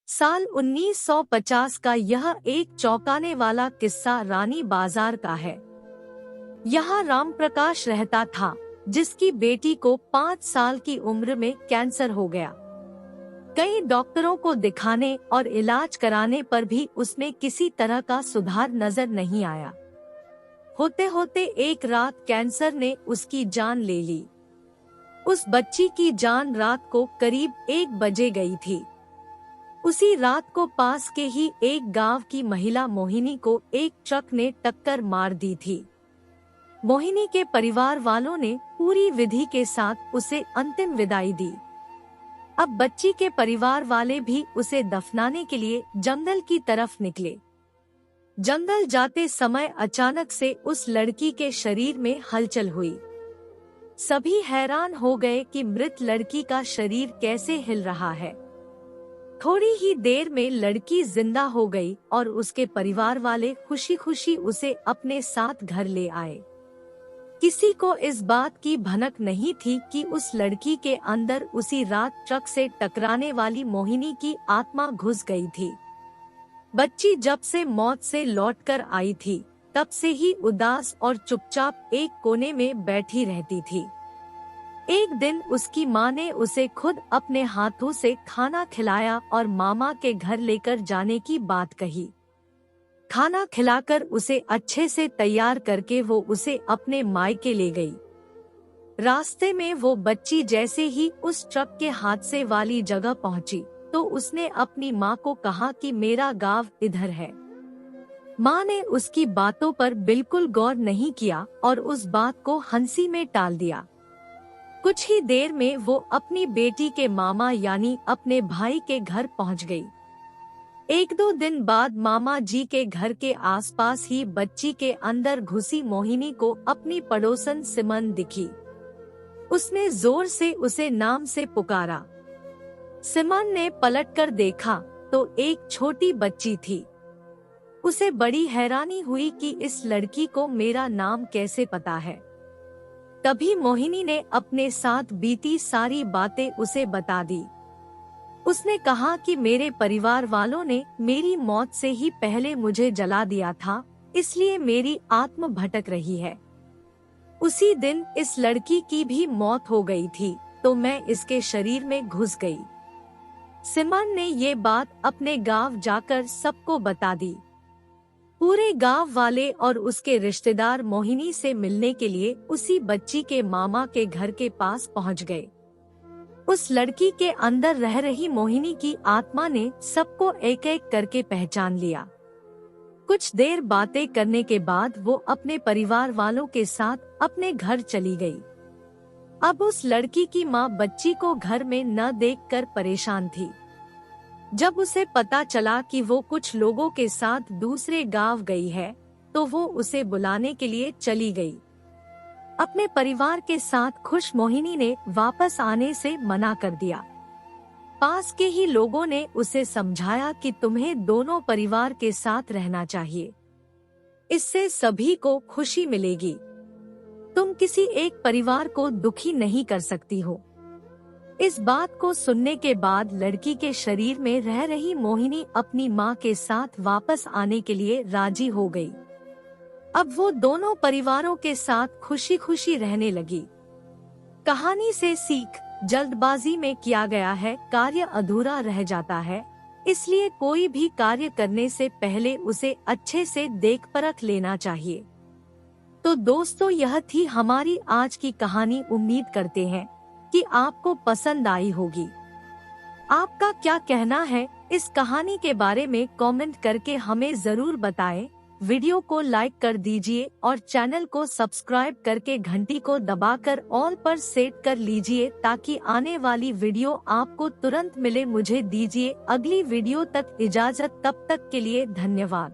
साल 1950 का यह एक चौंकाने वाला किस्सा रानी बाजार का है। यहाँ राम प्रकाश रहता था, जिसकी बेटी को 5 साल की उम्र में कैंसर हो गया। कई डॉक्टरों को दिखाने और इलाज कराने पर भी उसमें किसी तरह का सुधार नजर नहीं आया। होते होते एक रात कैंसर ने उसकी जान ले ली। उस बच्ची की जान रात को करीब 1 बजे गई थी। उसी रात को पास के ही एक गांव की महिला मोहिनी को एक ट्रक ने टक्कर मार दी थी। मोहिनी के परिवार वालों ने पूरी विधि के साथ उसे अंतिम विदाई दी। अब बच्ची के परिवार वाले भी उसे दफनाने के लिए जंगल की तरफ निकले। जंगल जाते समय अचानक से उस लड़की के शरीर में हलचल हुई। सभी हैरान हो गए कि मृत लड़की का शरीर कैसे हिल रहा है। थोड़ी ही देर में लड़की जिंदा हो गई और उसके परिवार वाले खुशी खुशी उसे अपने साथ घर ले आए। किसी को इस बात की भनक नहीं थी कि उस लड़की के अंदर उसी रात ट्रक से टकराने वाली मोहिनी की आत्मा घुस गई थी। बच्ची जब से मौत से लौटकर आई थी, तब से ही उदास और चुपचाप एक कोने में बैठी रहती थी। एक दिन उसकी माँ ने उसे खुद अपने हाथों से खाना खिलाया और मामा के घर लेकर जाने की बात कही। खाना खिलाकर उसे अच्छे से तैयार करके वो उसे अपने मायके ले गई। रास्ते में वो बच्ची जैसे ही उस ट्रक के हादसे वाली जगह पहुंची, तो उसने अपनी माँ को कहा कि मेरा गांव इधर है। माँ ने उसकी बातों पर बिल्कुल गौर नहीं किया और उस बात को हंसी में टाल दिया। कुछ ही देर में वो अपनी बेटी के मामा यानी अपने भाई के घर पहुंच गई। 1-2 दिन बाद मामा जी के घर के आसपास ही बच्ची के अंदर घुसी मोहिनी को अपनी पड़ोसन सिमन दिखी। उसने जोर से उसे नाम से पुकारा। सिमन ने पलटकर देखा तो एक छोटी बच्ची थी। उसे बड़ी हैरानी हुई कि इस लड़की को मेरा नाम कैसे पता है। तभी मोहिनी ने अपने साथ बीती सारी बातें उसे बता दी। उसने कहा कि मेरे परिवार वालों ने मेरी मौत से ही पहले मुझे जला दिया था, इसलिए मेरी आत्मा भटक रही है। उसी दिन इस लड़की की भी मौत हो गई थी, तो मैं इसके शरीर में घुस गई। सिमन ने ये बात अपने गांव जाकर सबको बता दी। पूरे गांव वाले और उसके रिश्तेदार मोहिनी से मिलने के लिए उसी बच्ची के मामा के घर के पास पहुंच गए। उस लड़की के अंदर रह रही मोहिनी की आत्मा ने सबको एक एक करके पहचान लिया। कुछ देर बातें करने के बाद वो अपने परिवार वालों के साथ अपने घर चली गई। अब उस लड़की की माँ बच्ची को घर में न देखकर परेशान थी। जब उसे पता चला कि वो कुछ लोगों के साथ दूसरे गांव गई है, तो वो उसे बुलाने के लिए चली गई। अपने परिवार के साथ खुश मोहिनी ने वापस आने से मना कर दिया। पास के ही लोगों ने उसे समझाया कि तुम्हें दोनों परिवार के साथ रहना चाहिए, इससे सभी को खुशी मिलेगी। तुम किसी एक परिवार को दुखी नहीं कर सकती हो। इस बात को सुनने के बाद लड़की के शरीर में रह रही मोहिनी अपनी माँ के साथ वापस आने के लिए राजी हो गई। अब वो दोनों परिवारों के साथ खुशी खुशी रहने लगी। कहानी से सीख, जल्दबाजी में किया गया है कार्य अधूरा रह जाता है, इसलिए कोई भी कार्य करने से पहले उसे अच्छे से देख परख लेना चाहिए। तो दोस्तों, यह थी हमारी आज की कहानी। उम्मीद करते हैं कि आपको पसंद आई होगी। आपका क्या कहना है इस कहानी के बारे में कमेंट करके हमें जरूर बताएं। वीडियो को लाइक कर दीजिए और चैनल को सब्सक्राइब करके घंटी को दबाकर ऑल पर सेट कर लीजिए, ताकि आने वाली वीडियो आपको तुरंत मिले। मुझे दीजिए अगली वीडियो तक इजाजत, तब तक के लिए धन्यवाद।